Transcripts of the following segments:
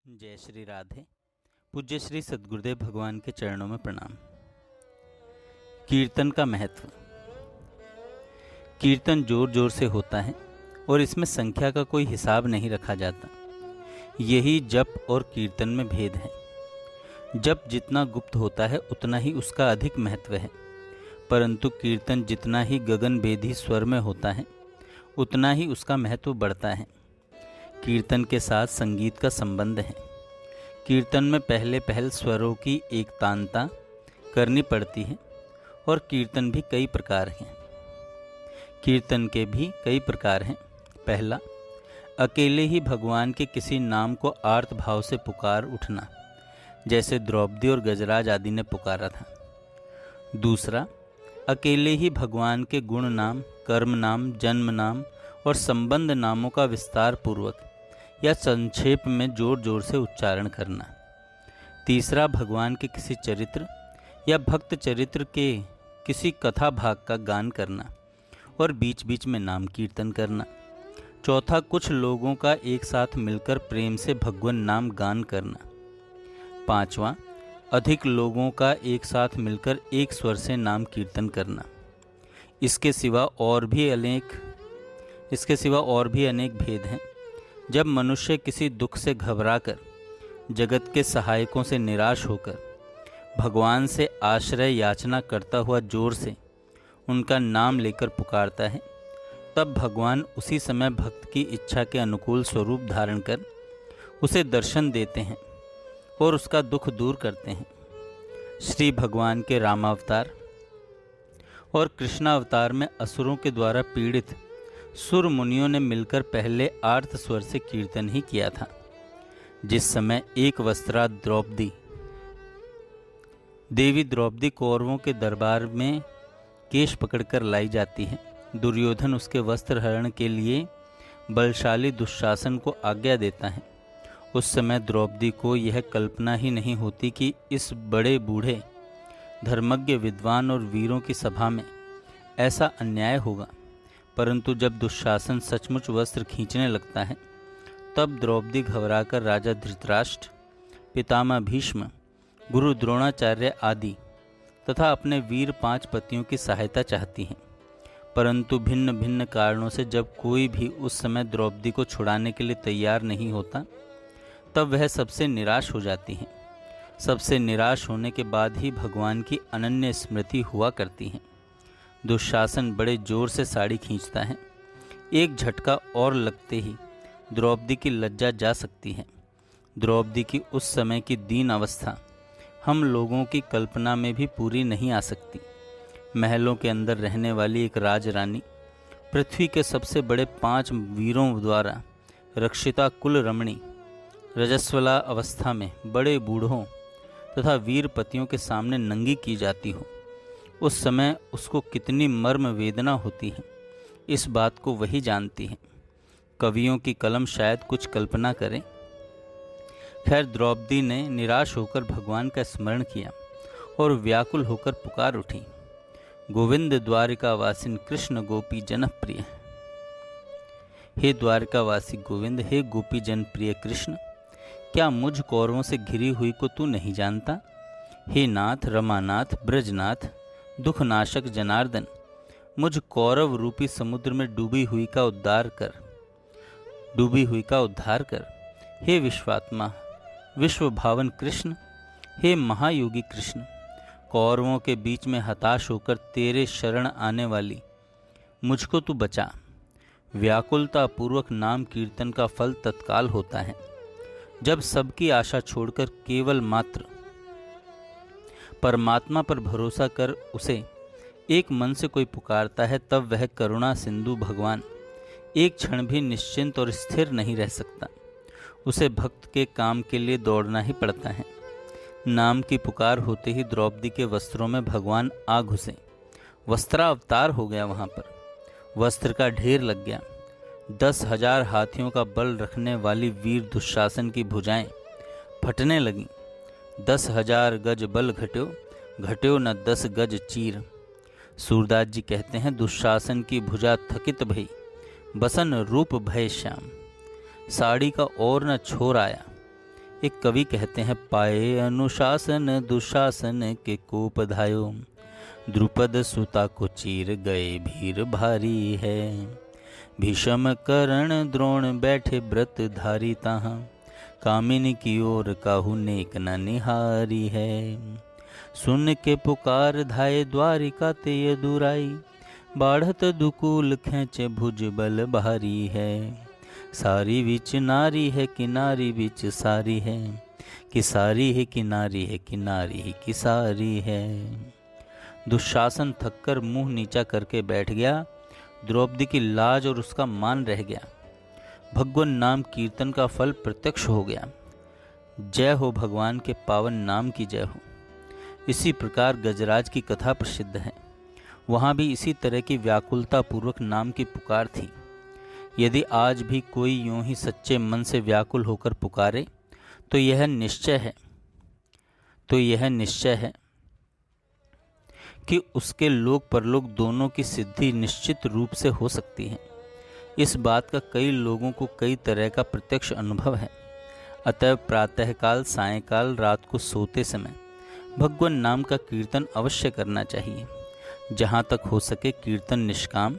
जय श्री राधे। पूज्य श्री सद्गुरुदेव भगवान के चरणों में प्रणाम। कीर्तन का महत्व। कीर्तन जोर जोर से होता है और इसमें संख्या का कोई हिसाब नहीं रखा जाता। यही जप और कीर्तन में भेद है। जप जितना गुप्त होता है उतना ही उसका अधिक महत्व है, परंतु कीर्तन जितना ही गगनभेदी स्वर में होता है उतना ही उसका महत्व बढ़ता है। कीर्तन के साथ संगीत का संबंध है। कीर्तन में पहल स्वरों की एकतानता करनी पड़ती है और कीर्तन भी कई प्रकार हैं। कीर्तन के भी कई प्रकार हैं। पहला, अकेले ही भगवान के किसी नाम को आर्त भाव से पुकार उठना, जैसे द्रौपदी और गजराज आदि ने पुकारा था। दूसरा, अकेले ही भगवान के गुण नाम, कर्म नाम, जन्म नाम और संबंध नामों का विस्तार पूर्वक या संक्षेप में जोर जोर से उच्चारण करना। तीसरा, भगवान के किसी चरित्र या भक्त चरित्र के किसी कथा भाग का गान करना और बीच बीच में नाम कीर्तन करना। चौथा, कुछ लोगों का एक साथ मिलकर प्रेम से भगवान नाम गान करना। पांचवा, अधिक लोगों का एक साथ मिलकर एक स्वर से नाम कीर्तन करना। इसके सिवा और भी अनेक भेद हैं। जब मनुष्य किसी दुख से घबराकर, जगत के सहायकों से निराश होकर भगवान से आश्रय याचना करता हुआ जोर से उनका नाम लेकर पुकारता है, तब भगवान उसी समय भक्त की इच्छा के अनुकूल स्वरूप धारण कर उसे दर्शन देते हैं और उसका दुख दूर करते हैं। श्री भगवान के रामावतार और कृष्णावतार में असुरों के द्वारा पीड़ित सुर मुनियों ने मिलकर पहले आर्त स्वर से कीर्तन ही किया था। जिस समय एक वस्त्रा देवी द्रौपदी कौरवों के दरबार में केश पकड़कर लाई जाती है, दुर्योधन उसके वस्त्र हरण के लिए बलशाली दुशासन को आज्ञा देता है। उस समय द्रौपदी को यह कल्पना ही नहीं होती कि इस बड़े बूढ़े धर्मज्ञ विद्वान और वीरों की सभा में ऐसा अन्याय होगा, परंतु जब दुशासन सचमुच वस्त्र खींचने लगता है तब द्रौपदी घबराकर राजा धृतराष्ट्र, पितामह भीष्म, गुरु द्रोणाचार्य आदि तथा अपने वीर 5 पतियों की सहायता चाहती हैं। परंतु भिन्न भिन्न कारणों से जब कोई भी उस समय द्रौपदी को छुड़ाने के लिए तैयार नहीं होता, तब वह सबसे निराश हो जाती हैं। सबसे निराश होने के बाद ही भगवान की अनन्य स्मृति हुआ करती है। दुशासन बड़े जोर से साड़ी खींचता है। एक झटका और लगते ही द्रौपदी की लज्जा जा सकती है। द्रौपदी की उस समय की दीन अवस्था हम लोगों की कल्पना में भी पूरी नहीं आ सकती। महलों के अंदर रहने वाली एक राजरानी, पृथ्वी के सबसे बड़े 5 वीरों द्वारा रक्षिता कुल रमणी, रजस्वला अवस्था में बड़े बूढ़ों तथा वीर पतियों के सामने नंगी की जाती हो, उस समय उसको कितनी मर्म वेदना होती है, इस बात को वही जानती है। कवियों की कलम शायद कुछ कल्पना करे। खैर, द्रौपदी ने निराश होकर भगवान का स्मरण किया और व्याकुल होकर पुकार उठी, गोविंद द्वारिकावासिन कृष्ण गोपी जनप्रिय। हे द्वारिकावासी गोविंद, हे गोपी जनप्रिय कृष्ण, क्या मुझ कौरवों से घिरी हुई को तू नहीं जानता? हे नाथ, रमानाथ, ब्रजनाथ, दुखनाशक जनार्दन, मुझ कौरव रूपी समुद्र में डूबी हुई का उद्धार कर। हे विश्वात्मा, विश्व भावन कृष्ण, हे महायोगी कृष्ण, कौरवों के बीच में हताश होकर तेरे शरण आने वाली मुझको तू बचा। व्याकुलता पूर्वक नाम कीर्तन का फल तत्काल होता है। जब सबकी आशा छोड़कर केवल मात्र परमात्मा पर भरोसा कर उसे एक मन से कोई पुकारता है, तब वह करुणा सिंधु भगवान एक क्षण भी निश्चिंत और स्थिर नहीं रह सकता। उसे भक्त के काम के लिए दौड़ना ही पड़ता है। नाम की पुकार होते ही द्रौपदी के वस्त्रों में भगवान आ घुसे। वस्त्रावतार हो गया। वहाँ पर वस्त्र का ढेर लग गया। 10,000 हाथियों का बल रखने वाली वीर दुशासन की भुजाएं फटने लगीं। 10,000 गज बल घट्यो न 10 गज चीर। सूरदास जी कहते हैं, दुशासन की भुजा थकित भई, बसन रूप भय श्याम। साड़ी का और न छोर आया, एक कवि कहते हैं, पाए अनुशासन दुशासन के कोप धायो, द्रुपद सुता को चीर गए भीर भारी है। भीषम करण द्रोण बैठे व्रत धारी ताहाँ, कामिनी की ओर काहू नेक न निहारी है। सुन के पुकार धाये द्वारिका ते दुराई, बाढ़त दुकूल खेचे भुज बल भारी है। सारी बिच नारी है कि नारी बिच सारी है, कि सारी है कि नारी है कि नारी ही की सारी है। दुशासन थककर मुंह नीचा करके बैठ गया। द्रौपदी की लाज और उसका मान रह गया। भगवान नाम कीर्तन का फल प्रत्यक्ष हो गया। जय हो भगवान के पावन नाम की जय हो। इसी प्रकार गजराज की कथा प्रसिद्ध है। वहाँ भी इसी तरह की व्याकुलता पूर्वक नाम की पुकार थी। यदि आज भी कोई यूं ही सच्चे मन से व्याकुल होकर पुकारे तो यह निश्चय है कि उसके लोक परलोक दोनों की सिद्धि निश्चित रूप से हो सकती है। इस बात का कई लोगों को कई तरह का प्रत्यक्ष अनुभव है। अतः प्रातःकाल, सायंकाल, रात को सोते समय भगवान नाम का कीर्तन अवश्य करना चाहिए। जहाँ तक हो सके कीर्तन निष्काम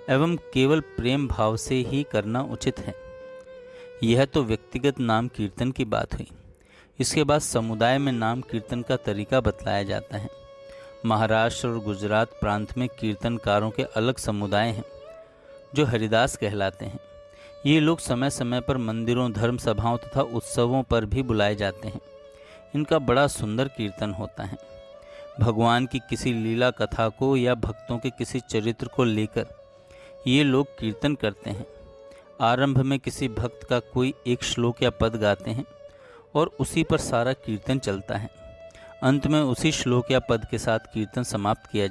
एवं केवल प्रेम भाव से ही करना उचित है। यह तो व्यक्तिगत नाम कीर्तन की बात हुई। इसके बाद समुदाय में नाम कीर्तन का तरीका बतलाया जाता है। महाराष्ट्र और गुजरात प्रांत में कीर्तनकारों के अलग समुदाय हैं जो हरिदास कहलाते हैं। ये लोग समय समय पर मंदिरों, धर्म सभाओं तथा उत्सवों पर भी बुलाए जाते हैं। इनका बड़ा सुंदर कीर्तन होता है। भगवान की किसी लीला कथा को या भक्तों के किसी चरित्र को लेकर ये लोग कीर्तन करते हैं। आरंभ में किसी भक्त का कोई एक श्लोक या पद गाते हैं और उसी पर सारा कीर्तन चलता है। अंत में उसी श्लोक या पद के साथ कीर्तन समाप्त किया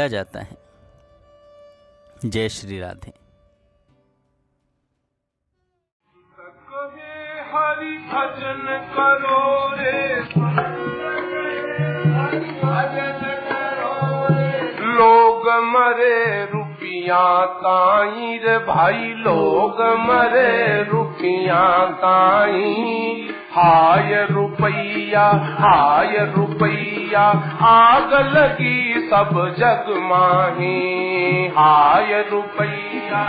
जाता है। जय श्री राधे। हरि भजन करो रे, लोग मरे रुपया ताई रे भाई, लोग मरे रुपया ताई। हाय रुपया आग लगी सब जग माही। हाय रुपया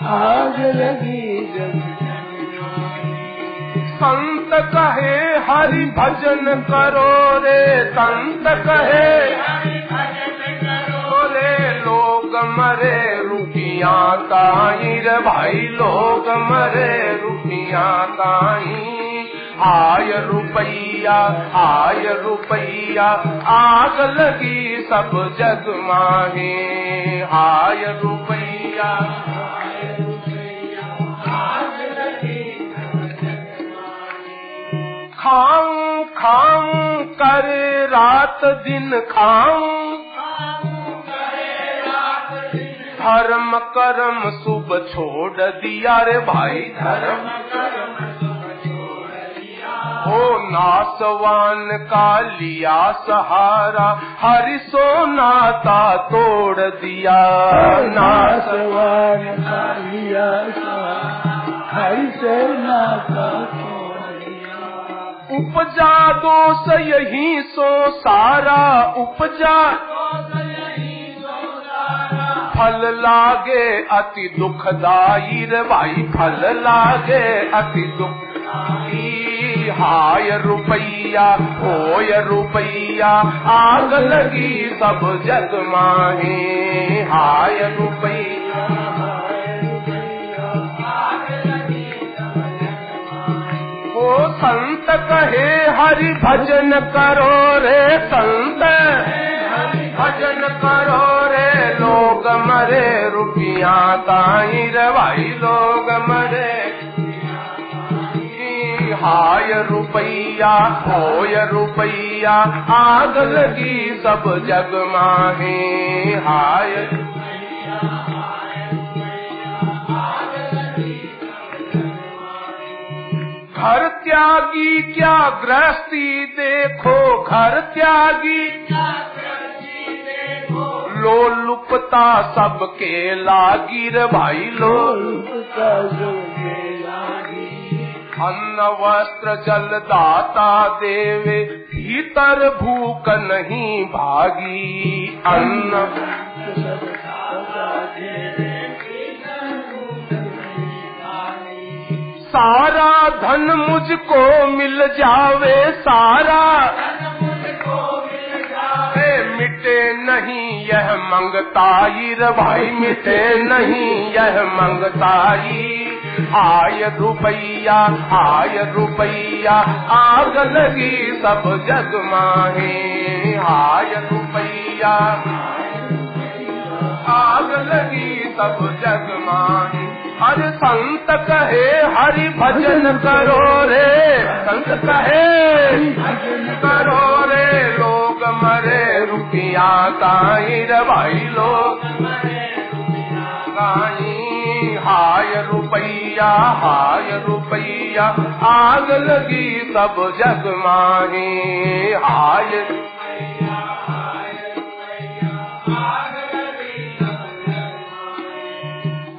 आग लगी जग। संत कहे हरि भजन करो रे, संत कहे हरि भजन करो रे। लोग मरे रुपया ताई रे भाई, लोग मरे रुपया ताई। हाय रुपया आग लगी सब जग माहे। हाय रुपया आग लगी सब जग माहे। खाऊं कर रात दिन खाऊं, धर्म कर्म शुभ छोड़ दिया रे भाई, धर्म कर्म हो। नासवान का लिया सहारा, हरि सो नाता तोड़ दिया। नासवान का लिया सहारा, हरि सो नाता तोड़ दिया। उपजा दोष यही सो सारा, उपजा फल लागे अति दुखदाई रे भाई, फल लागे अति दुखदाई। हाय रुपया होय रुपया आग लगी सब जग माहे। हाय रुपया आग लगी सब जग माहे। ओ संत कहे हरि भजन करो रे, संत भजन करो रे। लोग मरे रुपया ताई रे भाई, लोग मरे। हाय रुपया होय रुपया आग लगी सब जग माहे। हाय घर त्यागी क्या गृहस्थी देखो, घर त्यागी लोलुपता सबके लागी रे भाई, लोलुपता अन्न वस्त्र जल दाता देवे, भीतर भूख नहीं भागी। अन्न सारा धन मुझको मिल जावे, सारा मिटे नहीं यह मंगताई रे भाई, मिटे नहीं यह मंगताई। आय रुपैया आग लगी सब जग माहे। आय रुपैया आग लगी सब जग माहे। हर संत कहे हरि भजन करो रे, संत कहे करो रे, लोग मरे रुपया काई रे भाई, लोग काई। हाय रुपैया आग लगी सब जग माहे। हाय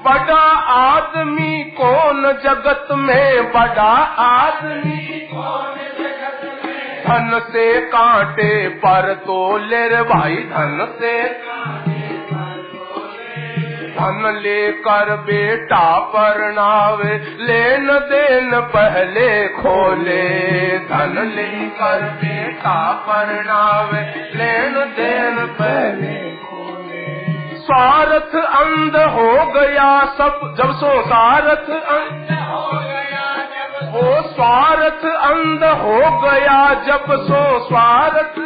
बड़ा आदमी कौन जगत में, बड़ा आदमी कौन जगत में। धन से कांटे पर तोले रे भाई, धन से धन लेकर बेटा परनावे, लेन देन पहले खोले। धन लेकर बेटा परनावे, लेन देन पहले खोले। स्वार्थ अंध हो गया सब, जब सो स्वार्थ अंध हो गया, जब वो स्वार्थ अंध हो गया, जब सो स्वार्थ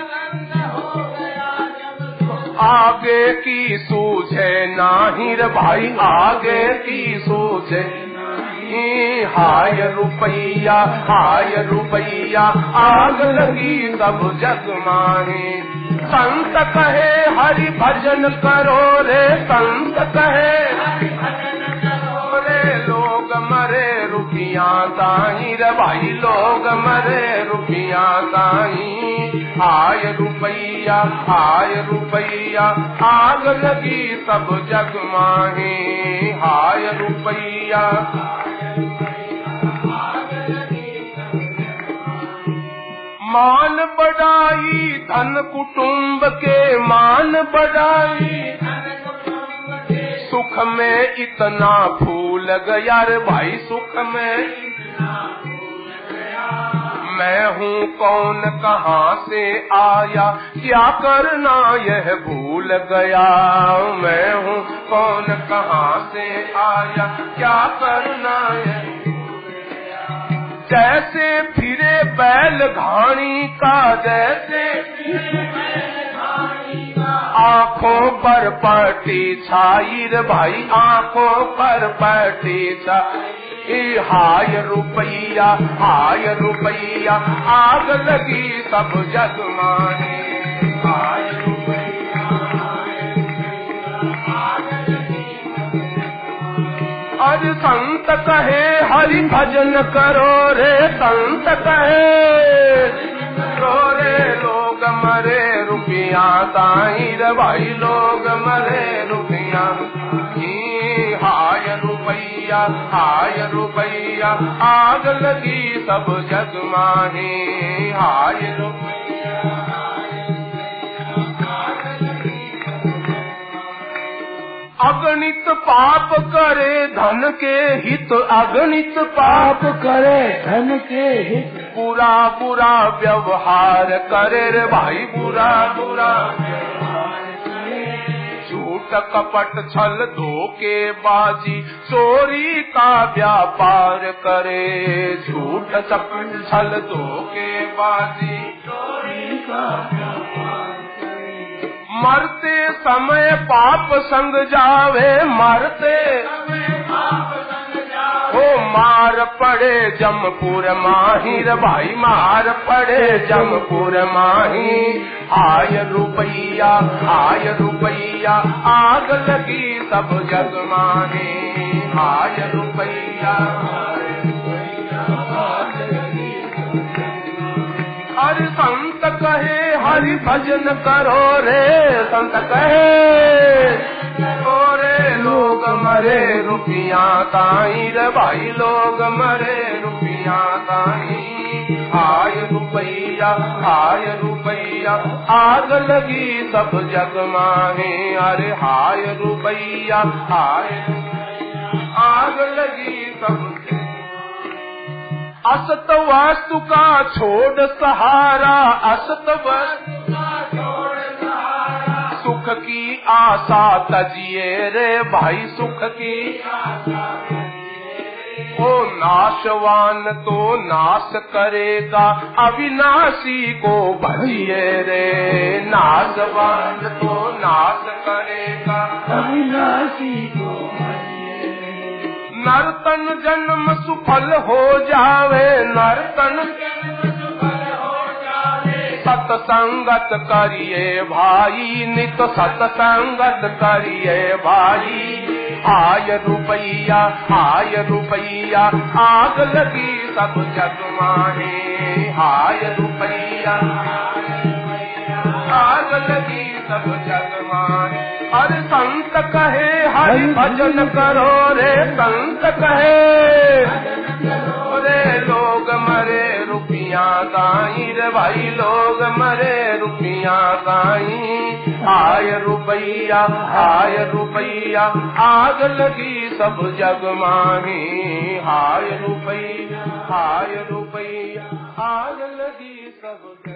आगे की सूझे नाही रे भाई, आगे की सूझे नहीं। हाय रुपैया आग लगी सब जग माहे। संत कहे हरि भजन करो रे, संत कहे हरि भजन करो रे, लोग मरे रुपया ताई रे भाई, लोग मरे रुपया ताई। हाय रुपैया आग लगी सब जग माहे। हाय रुपैया मान बढ़ाई धन कुटुंब के, मान बढ़ाई सुख में इतना फूल गया रे भाई, सुख में मैं हूँ कौन कहाँ से आया, क्या करना यह भूल गया। मैं हूँ कौन कहाँ से आया, क्या करना यह भूल गया। जैसे फिरे बैल घाणी का, जैसे आँखों पर पट्टी छाई रे भाई, आँखों पर पट्टी छाई। हाय रुपैया आग लगी सब जग माहे। हाय रुपैया आग लगी। और संत कहे हरि भजन करो रे, संत कहे करो रे, लोग मरे रुपया ताई रे भाई, लोग मरे रुपया। हाय रुपैया आग लगी सब जग माहे। हाय रुपैया अगणित पाप करे धन के हित, अगणित पाप करे धन के हित। बुरा बुरा व्यवहार करे रे भाई, बुरा बुरा कपट छल धोखेबाजी, चोरी का व्यापार करे। झूठ कपट छल धोखेबाजी, चोरी का व्यापार करे। मरते समय पाप संग जावे, मरते समय पाप संग जावे। ओ मार पड़े जमपुर माही रे भाई, मार पड़े जमपुर माही। हाय रुपैया आग लगी सब जग माहे। हाय रुपैया आग लगी सब जग माहे। हरि संत कहे हरि भजन करो रे, संत कहे करो रे, लोग मरे रुपया ताई रे भाई लोग मरे रुपया ताई। हाय रुपया आग लगी सब जग माहे। अरे हाय रुपया आग लगी सब। असत वास्तु का छोड़ सहारा, असत वास्तु का छोड़ सहारा। सुख की आशा तजिए रे भाई सुख की आशा। ओ नाशवान तो नाश करेगा, अविनाशी को भजिए रे। नाशवान तो नाश करेगा, अविनाशी को भजिए रे। नर्तन जन्म सुफल हो जावे, नर्तन जन्म सुफल हो जावे। सत्संगत करिए भाई नित सत्संगत करिए भाई। हाय रुपया आग लगी सब जग माहे। हाय रुपया आग लगी सब जग माहे। अरे संत कहे हरि भजन करो रे, संत कहे रे लोग मरे रुपया ताई रे भाई लोग मरे रुपया ताई। हाय रुपया आग लगी सब जग माहे। हाय रुपया आग लगी सब जग।